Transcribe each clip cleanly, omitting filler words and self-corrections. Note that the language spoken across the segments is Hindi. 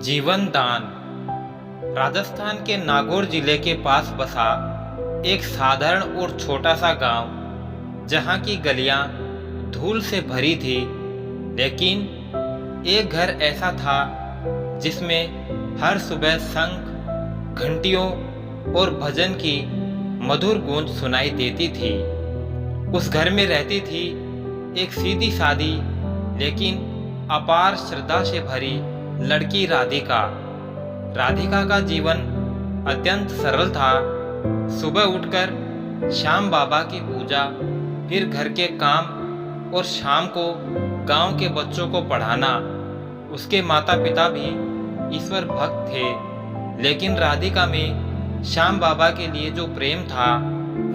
जीवन दान। राजस्थान के नागौर जिले के पास बसा एक साधारण और छोटा सा गांव, जहां की गलियां धूल से भरी थी, लेकिन एक घर ऐसा था जिसमें हर सुबह शंख, घंटियों और भजन की मधुर गूंज सुनाई देती थी। उस घर में रहती थी एक सीधी सादी लेकिन अपार श्रद्धा से भरी लड़की राधिका। राधिका का जीवन अत्यंत सरल था। सुबह उठकर श्याम बाबा की पूजा, फिर घर के काम और शाम को गांव के बच्चों को पढ़ाना। उसके माता पिता भी ईश्वर भक्त थे, लेकिन राधिका में श्याम बाबा के लिए जो प्रेम था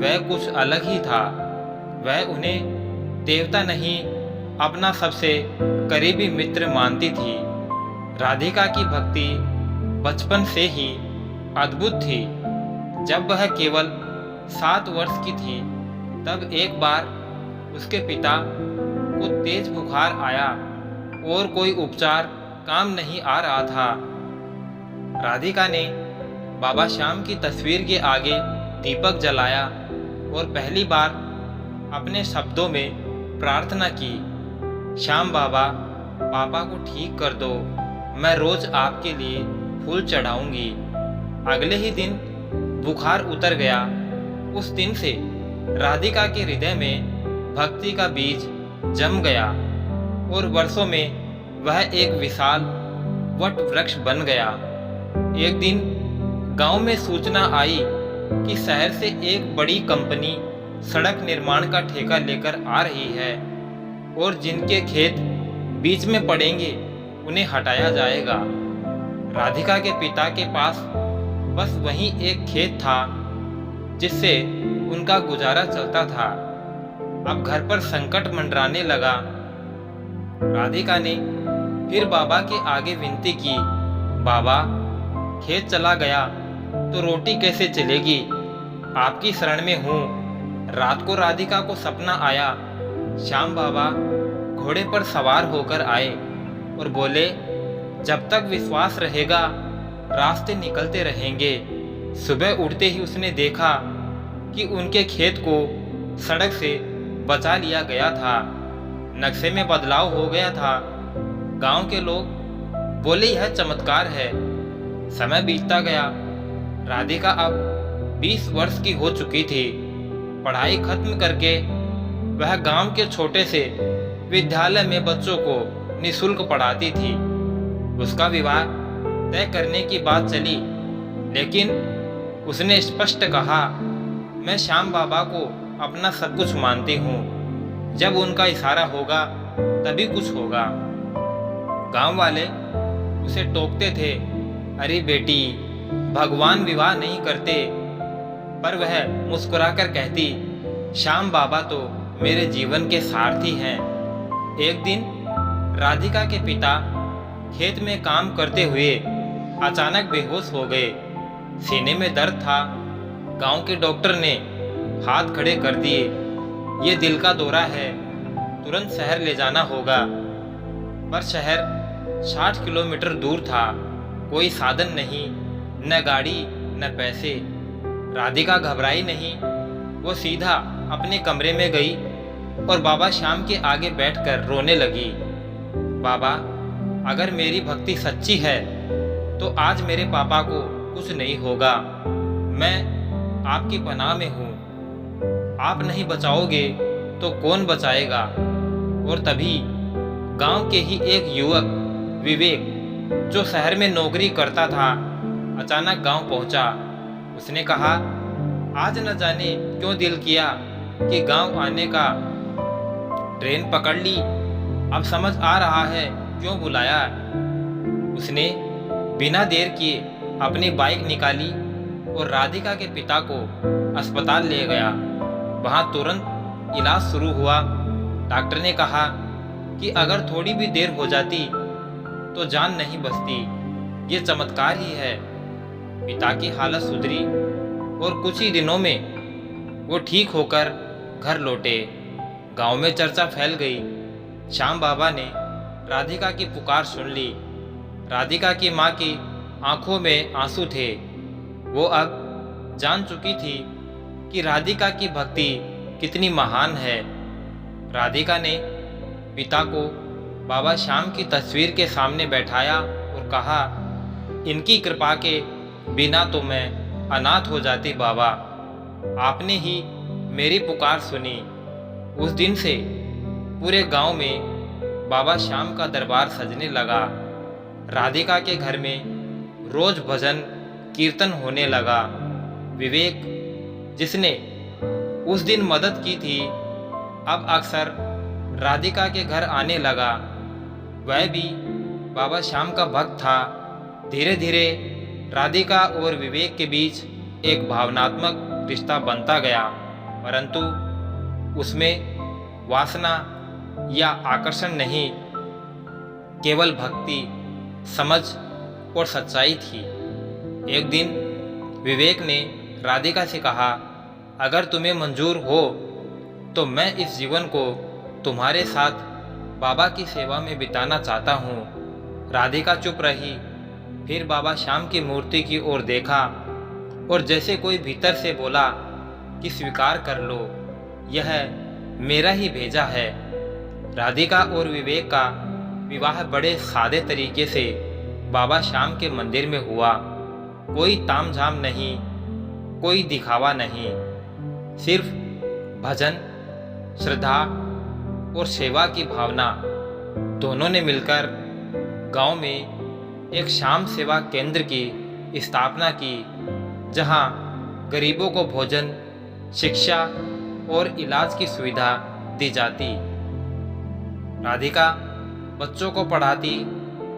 वह कुछ अलग ही था। वह उन्हें देवता नहीं, अपना सबसे करीबी मित्र मानती थी। राधिका की भक्ति बचपन से ही अद्भुत थी। जब वह केवल 7 वर्ष की थी, तब एक बार उसके पिता को तेज बुखार आया और कोई उपचार काम नहीं आ रहा था। राधिका ने बाबा श्याम की तस्वीर के आगे दीपक जलाया और पहली बार अपने शब्दों में प्रार्थना की, श्याम बाबा, पापा को ठीक कर दो, मैं रोज आपके लिए फूल चढ़ाऊंगी। अगले ही दिन बुखार उतर गया। उस दिन से राधिका के हृदय में भक्ति का बीज जम गया और वर्षों में वह एक विशाल वट वृक्ष बन गया। एक दिन गांव में सूचना आई कि शहर से एक बड़ी कंपनी सड़क निर्माण का ठेका लेकर आ रही है और जिनके खेत बीच में पड़ेंगे उन्हें हटाया जाएगा। राधिका के पिता के पास बस वही एक खेत था जिससे उनका गुजारा चलता था। अब घर पर संकट मंडराने लगा। राधिका ने फिर बाबा के आगे विनती की, बाबा, खेत चला गया तो रोटी कैसे चलेगी? आपकी शरण में हूँ। रात को राधिका को सपना आया। श्याम बाबा घोड़े पर सवार होकर आए और बोले, जब तक विश्वास रहेगा रास्ते निकलते रहेंगे। सुबह उठते ही उसने देखा कि उनके खेत को सड़क से बचा लिया गया था। नक्शे में बदलाव हो गया था। गांव के लोग बोले यह चमत्कार है। समय बीतता गया। राधिका अब 20 वर्ष की हो चुकी थी। पढ़ाई खत्म करके वह गांव के छोटे से विद्यालय में बच्चों को निःशुल्क पढ़ाती थी। उसका विवाह तय करने की बात चली, लेकिन उसने स्पष्ट कहा, मैं श्याम बाबा को अपना सब कुछ मानती हूँ। जब उनका इशारा होगा तभी कुछ होगा। गांव वाले उसे टोकते थे, अरे बेटी, भगवान विवाह नहीं करते। पर वह मुस्कुराकर कहती, श्याम बाबा तो मेरे जीवन के सारथी हैं। एक दिन राधिका के पिता खेत में काम करते हुए अचानक बेहोश हो गए। सीने में दर्द था। गांव के डॉक्टर ने हाथ खड़े कर दिए, ये दिल का दौरा है, तुरंत शहर ले जाना होगा। पर शहर 60 किलोमीटर दूर था। कोई साधन नहीं, न गाड़ी न पैसे। राधिका घबराई नहीं। वो सीधा अपने कमरे में गई और बाबा श्याम के आगे बैठकर रोने लगी। बाबा, अगर मेरी भक्ति सच्ची है तो आज मेरे पापा को कुछ नहीं होगा। मैं आपकी पनाह में हूँ। आप नहीं बचाओगे तो कौन बचाएगा? और तभी गांव के ही एक युवक विवेक, जो शहर में नौकरी करता था, अचानक गांव पहुंचा। उसने कहा, आज न जाने क्यों दिल किया कि गांव आने का। ट्रेन पकड़ ली। अब समझ आ रहा है क्यों बुलाया। उसने बिना देर किए अपनी बाइक निकाली और राधिका के पिता को अस्पताल ले गया। वहां तुरंत इलाज शुरू हुआ। डॉक्टर ने कहा कि अगर थोड़ी भी देर हो जाती तो जान नहीं बचती। ये चमत्कार ही है। पिता की हालत सुधरी और कुछ ही दिनों में वो ठीक होकर घर लौटे। गांव में चर्चा फैल गई। श्याम बाबा ने राधिका की पुकार सुन ली। राधिका की माँ की आंखों में आंसू थे। वो अब जान चुकी थी कि राधिका की भक्ति कितनी महान है। राधिका ने पिता को बाबा श्याम की तस्वीर के सामने बैठाया और कहा, इनकी कृपा के बिना तो मैं अनाथ हो जाती बाबा। आपने ही मेरी पुकार सुनी। उस दिन से पूरे गांव में बाबा श्याम का दरबार सजने लगा। राधिका के घर में रोज भजन कीर्तन होने लगा। विवेक, जिसने उस दिन मदद की थी, अब अक्सर राधिका के घर आने लगा। वह भी बाबा श्याम का भक्त था। धीरे धीरे राधिका और विवेक के बीच एक भावनात्मक रिश्ता बनता गया, परंतु उसमें वासना या आकर्षण नहीं, केवल भक्ति, समझ और सच्चाई थी। एक दिन विवेक ने राधिका से कहा, अगर तुम्हें मंजूर हो तो मैं इस जीवन को तुम्हारे साथ बाबा की सेवा में बिताना चाहता हूँ। राधिका चुप रही, फिर बाबा श्याम की मूर्ति की ओर देखा और जैसे कोई भीतर से बोला कि स्वीकार कर लो, यह मेरा ही भेजा है। राधिका और विवेक का विवाह बड़े सादे तरीके से बाबा श्याम के मंदिर में हुआ। कोई तामझाम नहीं, कोई दिखावा नहीं, सिर्फ भजन, श्रद्धा और सेवा की भावना। दोनों ने मिलकर गांव में एक श्याम सेवा केंद्र की स्थापना की, जहां गरीबों को भोजन, शिक्षा और इलाज की सुविधा दी जाती। राधिका बच्चों को पढ़ाती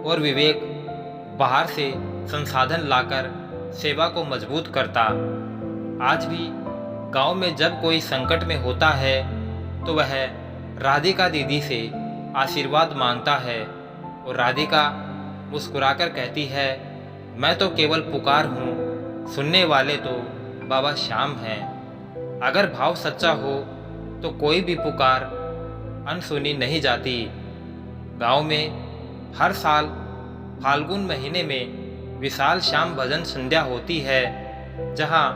और विवेक बाहर से संसाधन लाकर सेवा को मजबूत करता। आज भी गांव में जब कोई संकट में होता है तो वह राधिका दीदी से आशीर्वाद मांगता है और राधिका मुस्कुराकर कहती है, मैं तो केवल पुकार हूँ, सुनने वाले तो बाबा श्याम हैं। अगर भाव सच्चा हो तो कोई भी पुकार अनसुनी नहीं जाती। गांव में हर साल फाल्गुन महीने में विशाल श्याम भजन संध्या होती है, जहां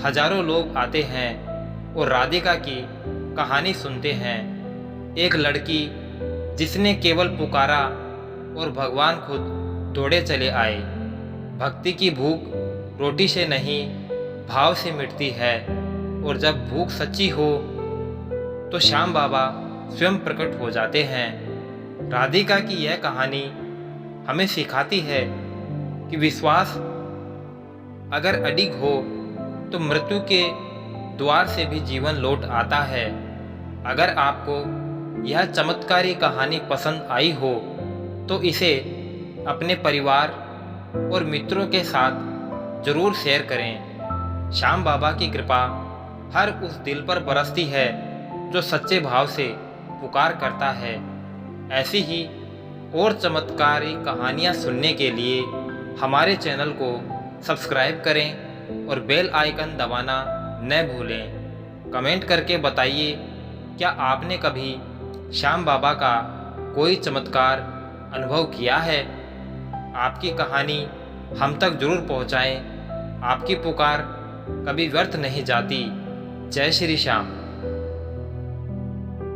हजारों लोग आते हैं और राधिका की कहानी सुनते हैं। एक लड़की जिसने केवल पुकारा और भगवान खुद दौड़े चले आए। भक्ति की भूख रोटी से नहीं, भाव से मिटती है, और जब भूख सच्ची हो तो श्याम बाबा स्वयं प्रकट हो जाते हैं। राधिका की यह कहानी हमें सिखाती है कि विश्वास अगर अडिग हो तो मृत्यु के द्वार से भी जीवन लौट आता है। अगर आपको यह चमत्कारी कहानी पसंद आई हो तो इसे अपने परिवार और मित्रों के साथ जरूर शेयर करें। श्याम बाबा की कृपा हर उस दिल पर बरसती है जो सच्चे भाव से पुकार करता है। ऐसी ही और चमत्कारी कहानियाँ सुनने के लिए हमारे चैनल को सब्सक्राइब करें और बेल आइकन दबाना न भूलें। कमेंट करके बताइए, क्या आपने कभी श्याम बाबा का कोई चमत्कार अनुभव किया है? आपकी कहानी हम तक जरूर पहुंचाएं। आपकी पुकार कभी व्यर्थ नहीं जाती। जय श्री श्याम।